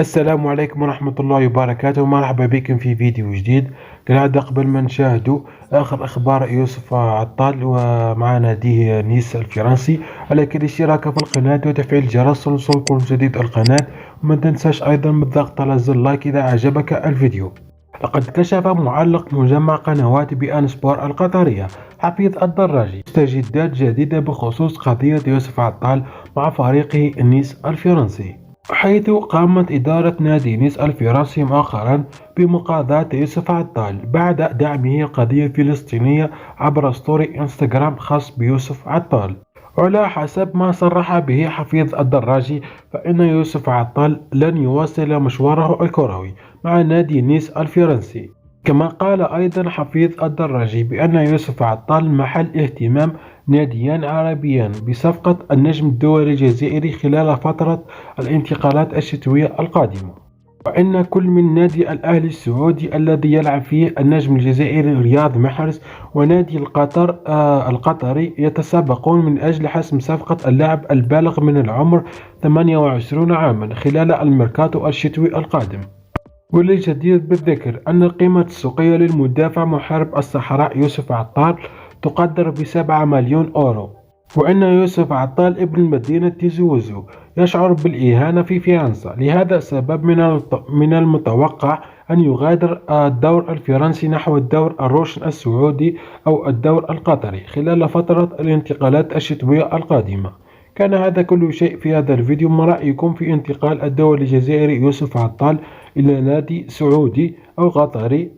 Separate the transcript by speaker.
Speaker 1: السلام عليكم ورحمة الله وبركاته. مرحبا بكم في فيديو جديد. كالعادة قبل ما نشاهد آخر أخبار يوسف عطال ومع ناديه نيس الفرنسي، عليك الاشتراك في القناة وتفعيل الجرس لوصول كل جديد القناة، وما تنساش أيضا بالضغط على زر لايك إذا أعجبك الفيديو. لقد كشف معلق مجمع قنوات بأن سبور القطرية حفيظ الدراجي مستجدات جديدة بخصوص قضية يوسف عطال مع فريقه نيس الفرنسي، حيث قامت إدارة نادي نيس الفرنسي مؤخرا بمقاضاة يوسف عطال بعد دعمه القضية الفلسطينية عبر ستوري انستغرام خاص بيوسف عطال. وعلى حسب ما صرح به حفيظ الدراجي، فإن يوسف عطال لن يواصل مشواره الكروي مع نادي نيس الفرنسي. كما قال أيضا حفيظ الدراجي بأن يوسف عطال محل اهتمام ناديان عربيان بصفقة النجم الدولي الجزائري خلال فترة الانتقالات الشتوية القادمة، وإن كل من نادي الأهلي السعودي الذي يلعب فيه النجم الجزائري رياض محرز ونادي القطري يتسابقون من أجل حسم صفقة اللاعب البالغ من العمر 28 عاما خلال الميركاتو الشتوي القادم. وللجدير بالذكر أن القيمة السوقية للمدافع محارب الصحراء يوسف عطال تقدر ب7 مليون يورو، وأن يوسف عطال ابن مدينة تيزووزو يشعر بالإهانة في فرنسا. لهذا السبب من المتوقع أن يغادر الدور الفرنسي نحو الدور الروشن السعودي أو الدور القطري خلال فترة الانتقالات الشتوية القادمة. كان هذا كل شيء في هذا الفيديو. ما رأيكم في انتقال الدولي الجزائري يوسف عطال إلى نادي سعودي أو قطري